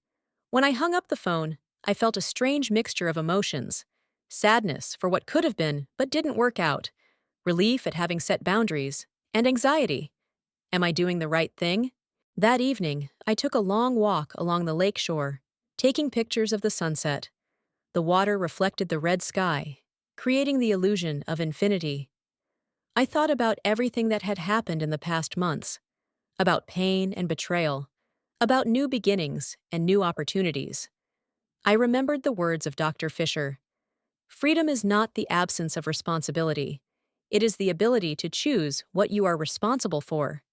When I hung up the phone, I felt a strange mixture of emotions: sadness for what could have been but didn't work out, relief at having set boundaries, and anxiety. Am I doing the right thing? That evening, I took a long walk along the lake shore, taking pictures of the sunset. The water reflected the red sky, creating the illusion of infinity. I thought about everything that had happened in the past months, about pain and betrayal, about new beginnings and new opportunities. I remembered the words of Dr. Fisher: freedom is not the absence of responsibility. It is the ability to choose what you are responsible for.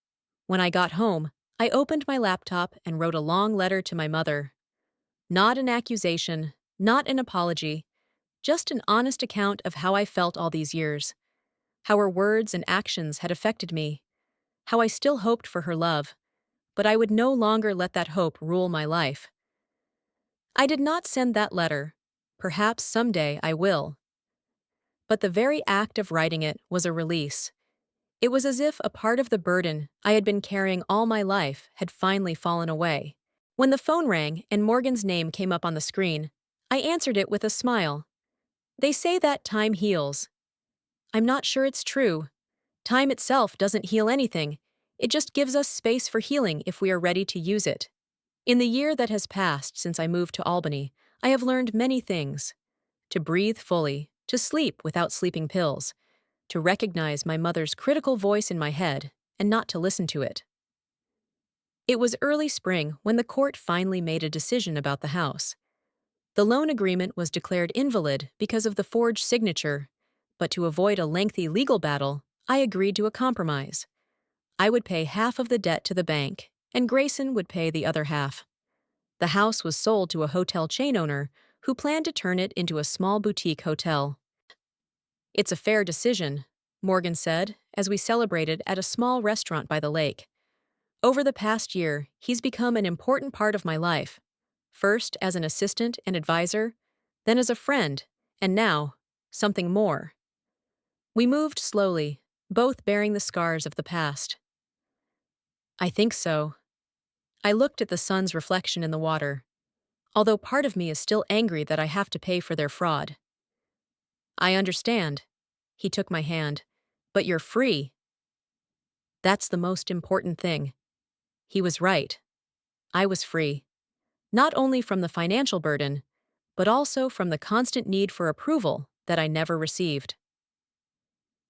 When I got home, I opened my laptop and wrote a long letter to my mother. Not an accusation, not an apology, just an honest account of how I felt all these years, how her words and actions had affected me, how I still hoped for her love, but I would no longer let that hope rule my life. I did not send that letter. Perhaps someday I will. But the very act of writing it was a release. It was as if a part of the burden I had been carrying all my life had finally fallen away. When the phone rang and Morgan's name came up on the screen, I answered it with a smile. They say that time heals. I'm not sure it's true. Time itself doesn't heal anything. It just gives us space for healing if we are ready to use it. In the year that has passed since I moved to Albany, I have learned many things: to breathe fully, to sleep without sleeping pills, to recognize my mother's critical voice in my head and not to listen to it. It was early spring when the court finally made a decision about the house. The loan agreement was declared invalid because of the forged signature, but to avoid a lengthy legal battle, I agreed to a compromise. I would pay half of the debt to the bank, and Grayson would pay the other half. The house was sold to a hotel chain owner who planned to turn it into a small boutique hotel. It's a fair decision, Morgan said, as we celebrated at a small restaurant by the lake. Over the past year, he's become an important part of my life. First as an assistant and advisor, then as a friend, and now, something more. We moved slowly, both bearing the scars of the past. I think so. I looked at the sun's reflection in the water, although part of me is still angry that I have to pay for their fraud. I understand. He took my hand. But you're free. That's the most important thing. He was right. I was free. Not only from the financial burden, but also from the constant need for approval that I never received.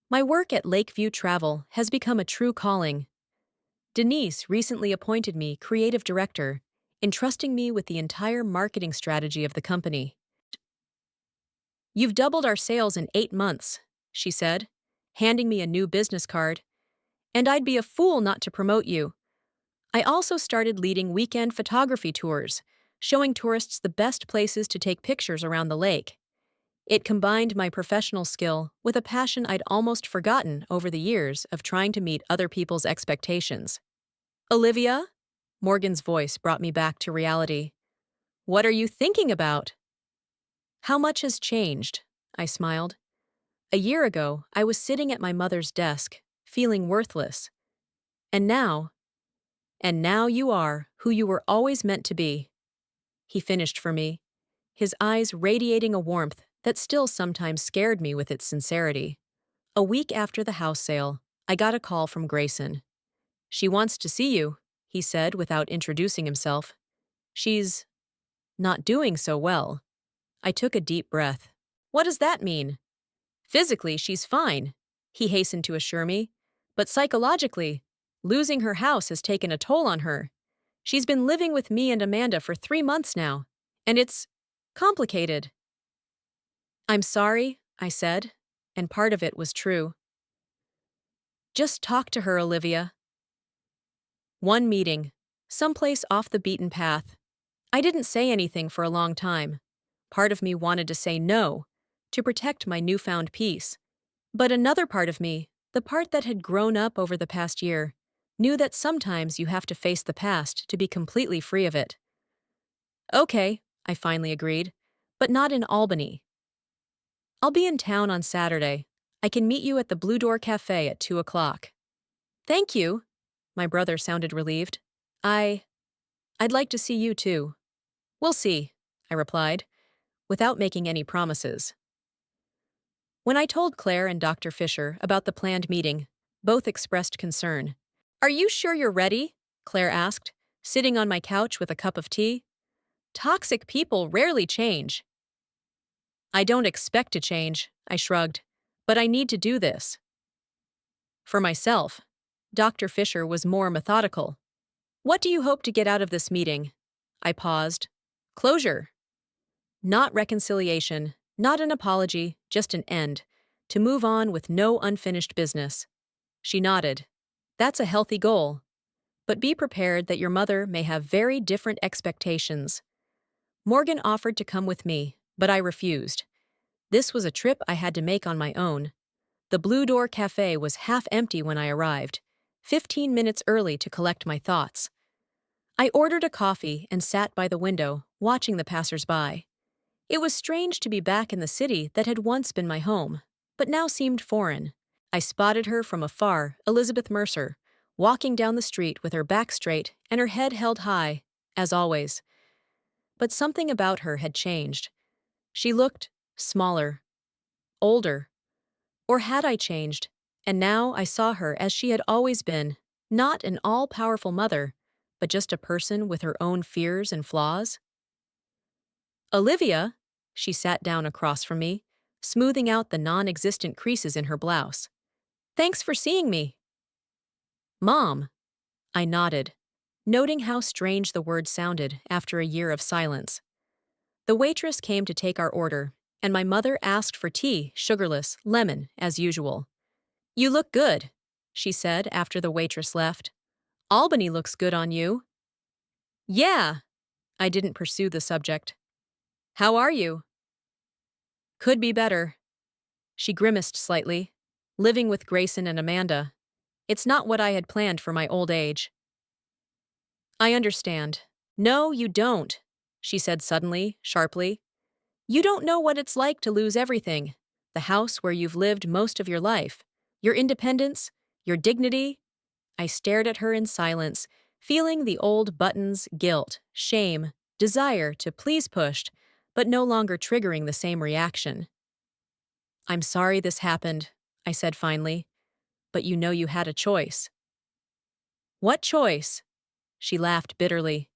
My work at Lakeview Travel has become a true calling. Denise recently appointed me creative director, entrusting me with the entire marketing strategy of the company. You've doubled our sales in 8 months, she said, handing me a new business card. And I'd be a fool not to promote you. I also started leading weekend photography tours, showing tourists the best places to take pictures around the lake. It combined my professional skill with a passion I'd almost forgotten over the years of trying to meet other people's expectations. Olivia? Morgan's voice brought me back to reality. What are you thinking about? How much has changed? I smiled. A year ago, I was sitting at my mother's desk, feeling worthless. And now you are who you were always meant to be. He finished for me, his eyes radiating a warmth that still sometimes scared me with its sincerity. A week after the house sale, I got a call from Grayson. She wants to see you, he said without introducing himself. She's not doing so well. I took a deep breath. What does that mean? Physically, she's fine, he hastened to assure me. But psychologically, losing her house has taken a toll on her. She's been living with me and Amanda for 3 months now, and it's complicated. I'm sorry, I said, and part of it was true. Just talk to her, Olivia. One meeting, someplace off the beaten path. I didn't say anything for a long time. Part of me wanted to say no, to protect my newfound peace. But another part of me, the part that had grown up over the past year, knew that sometimes you have to face the past to be completely free of it. Okay, I finally agreed, but not in Albany. I'll be in town on Saturday. I can meet you at the Blue Door Cafe at 2 o'clock. Thank you. My brother sounded relieved. I'd like to see you too. We'll see, I replied, without making any promises. When I told Claire and Dr. Fisher about the planned meeting, both expressed concern. "Are you sure you're ready?" Claire asked, sitting on my couch with a cup of tea. "Toxic people rarely change." "I don't expect to change," I shrugged, "but I need to do this." For myself, Dr. Fisher was more methodical. "What do you hope to get out of this meeting?" I paused. "Closure. Not reconciliation, not an apology, just an end. To move on with no unfinished business." She nodded. "That's a healthy goal. But be prepared that your mother may have very different expectations." Morgan offered to come with me, but I refused. This was a trip I had to make on my own. The Blue Door Cafe was half empty when I arrived, 15 minutes early to collect my thoughts. I ordered a coffee and sat by the window, watching the passers-by. It was strange to be back in the city that had once been my home, but now seemed foreign. I spotted her from afar, Elizabeth Mercer, walking down the street with her back straight and her head held high, as always. But something about her had changed. She looked smaller, older. Or had I changed, and now I saw her as she had always been, not an all-powerful mother, but just a person with her own fears and flaws? "Olivia," she sat down across from me, smoothing out the non-existent creases in her blouse. "Thanks for seeing me." "Mom," I nodded, noting how strange the word sounded after a year of silence. The waitress came to take our order, and my mother asked for tea, sugarless, lemon, as usual. "You look good," she said after the waitress left. "Albany looks good on you." "Yeah." I didn't pursue the subject. "How are you?" "Could be better." She grimaced slightly. "Living with Grayson and Amanda. It's not what I had planned for my old age." "I understand." "No, you don't," she said suddenly, sharply. "You don't know what it's like to lose everything. The house where you've lived most of your life. Your independence, your dignity." I stared at her in silence, feeling the old buttons, guilt, shame, desire to please pushed, but no longer triggering the same reaction. "I'm sorry this happened," I said finally, "but you know you had a choice." "What choice?" She laughed bitterly.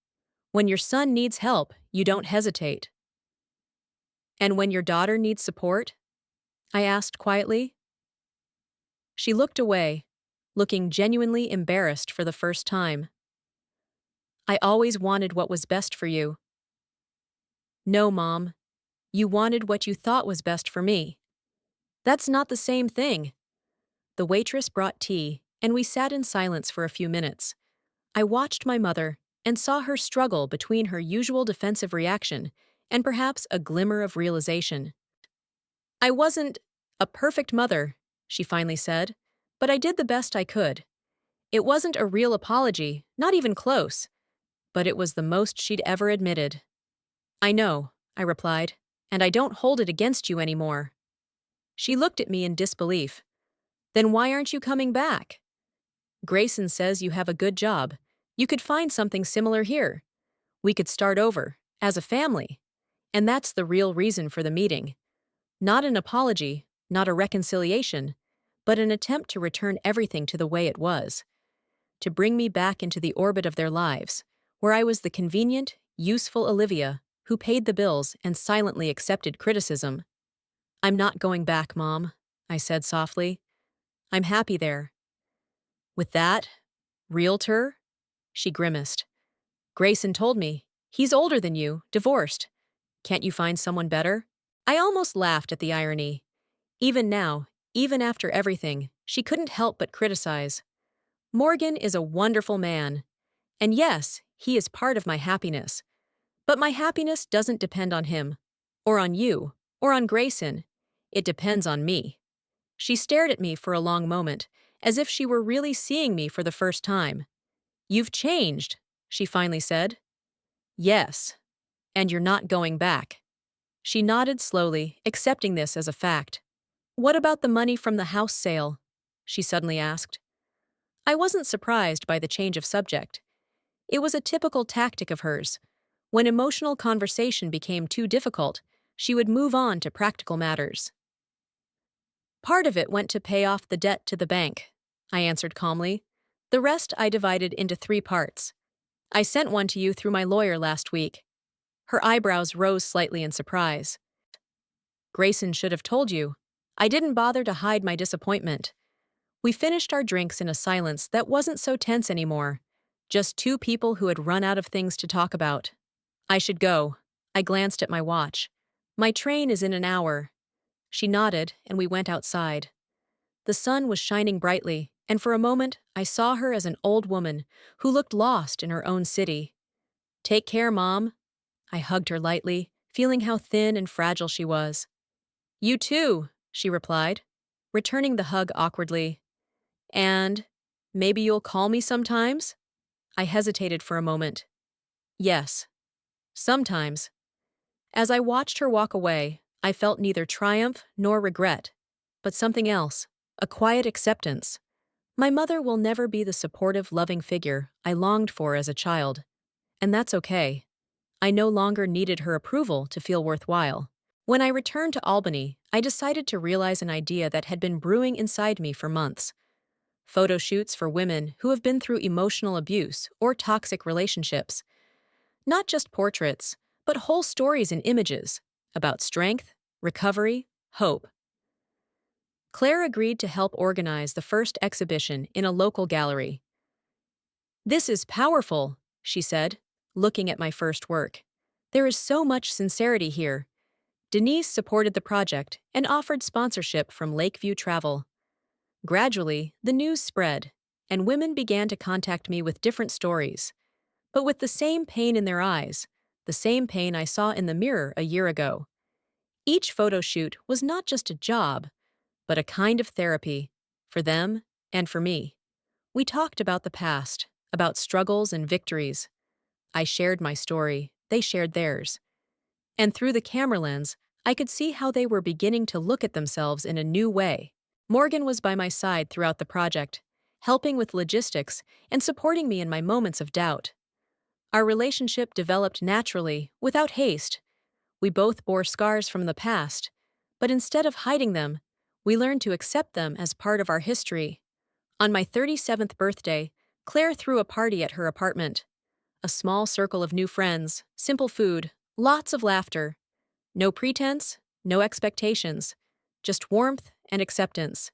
"When your son needs help, you don't hesitate." "And when your daughter needs support?" I asked quietly. She looked away, looking genuinely embarrassed for the first time. "I always wanted what was best for you." "No, Mom. You wanted what you thought was best for me." "That's not the same thing." The waitress brought tea, and we sat in silence for a few minutes. I watched my mother and saw her struggle between her usual defensive reaction and perhaps a glimmer of realization. "I wasn't a perfect mother," she finally said, "but I did the best I could. It wasn't a real apology, not even close, but it was the most she'd ever admitted." "I know," I replied, "and I don't hold it against you anymore." She looked at me in disbelief. "Then why aren't you coming back?" "Grayson says you have a good job. You could find something similar here. We could start over, as a family." And that's the real reason for the meeting. Not an apology, not a reconciliation, but an attempt to return everything to the way it was. To bring me back into the orbit of their lives, where I was the convenient, useful Olivia who paid the bills and silently accepted criticism. "I'm not going back, Mom," I said softly. "I'm happy there." "With that? Realtor?" She grimaced. "Grayson told me. He's older than you, divorced. Can't you find someone better?" I almost laughed at the irony. Even now, even after everything, she couldn't help but criticize. "Morgan is a wonderful man. And yes, he is part of my happiness. But my happiness doesn't depend on him, or on you, or on Grayson. It depends on me." She stared at me for a long moment, as if she were really seeing me for the first time. "You've changed," she finally said. "Yes. And you're not going back." She nodded slowly, accepting this as a fact. "What about the money from the house sale?" she suddenly asked. I wasn't surprised by the change of subject. It was a typical tactic of hers. When emotional conversation became too difficult, she would move on to practical matters. Part of it went to pay off the debt to the bank, I answered calmly. The rest I divided into 3 parts. I sent one to you through my lawyer last week. Her eyebrows rose slightly in surprise. Grayson should have told you. I didn't bother to hide my disappointment. We finished our drinks in a silence that wasn't so tense anymore. Just 2 people who had run out of things to talk about. I should go. I glanced at my watch. My train is in an hour. She nodded, and we went outside. The sun was shining brightly, and for a moment I saw her as an old woman who looked lost in her own city. Take care, Mom. I hugged her lightly, feeling how thin and fragile she was. You too, she replied, returning the hug awkwardly. And maybe you'll call me sometimes? I hesitated for a moment. Yes, sometimes. As I watched her walk away, I felt neither triumph nor regret, but something else, a quiet acceptance. My mother will never be the supportive, loving figure I longed for as a child. And that's okay. I no longer needed her approval to feel worthwhile. When I returned to Albany, I decided to realize an idea that had been brewing inside me for months. Photo shoots for women who have been through emotional abuse or toxic relationships. Not just portraits, but whole stories and images about strength, recovery, hope. Claire agreed to help organize the first exhibition in a local gallery. This is powerful, she said, looking at my first work. There is so much sincerity here. Denise supported the project and offered sponsorship from Lakeview Travel. Gradually, the news spread, and women began to contact me with different stories, but with the same pain in their eyes, the same pain I saw in the mirror a year ago. Each photo shoot was not just a job, but a kind of therapy, for them and for me. We talked about the past, about struggles and victories. I shared my story, they shared theirs. And through the camera lens, I could see how they were beginning to look at themselves in a new way. Morgan was by my side throughout the project, helping with logistics and supporting me in my moments of doubt. Our relationship developed naturally, without haste. We both bore scars from the past, but instead of hiding them, we learned to accept them as part of our history. On my 37th birthday, Claire threw a party at her apartment. A small circle of new friends, simple food, lots of laughter. No pretense, no expectations, just warmth and acceptance.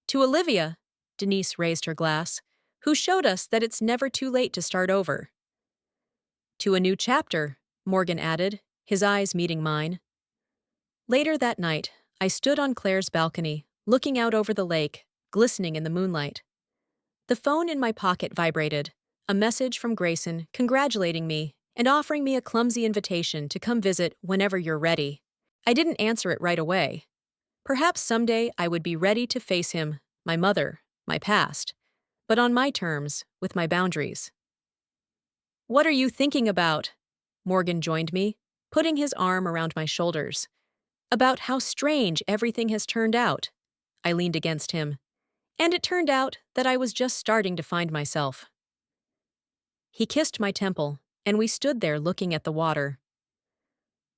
To Olivia, Denise raised her glass, who showed us that it's never too late to start over. To a new chapter, Morgan added, his eyes meeting mine. Later that night, I stood on Claire's balcony, looking out over the lake, glistening in the moonlight. The phone in my pocket vibrated, a message from Grayson congratulating me and offering me a clumsy invitation to come visit whenever you're ready. I didn't answer it right away. Perhaps someday I would be ready to face him, my mother, my past, but on my terms, with my boundaries. What are you thinking about? Morgan joined me, putting his arm around my shoulders. About how strange everything has turned out. I leaned against him, and it turned out that I was just starting to find myself. He kissed my temple, and we stood there looking at the water.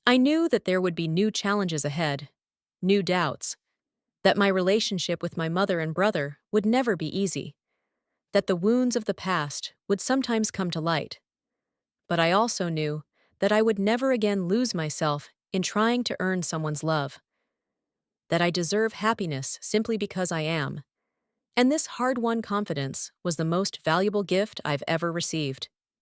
I knew that there would be new challenges ahead, new doubts, that my relationship with my mother and brother would never be easy, that the wounds of the past would sometimes come to light. But I also knew that I would never again lose myself in trying to earn someone's love, that I deserve happiness simply because I am, and this hard-won confidence was the most valuable gift I've ever received.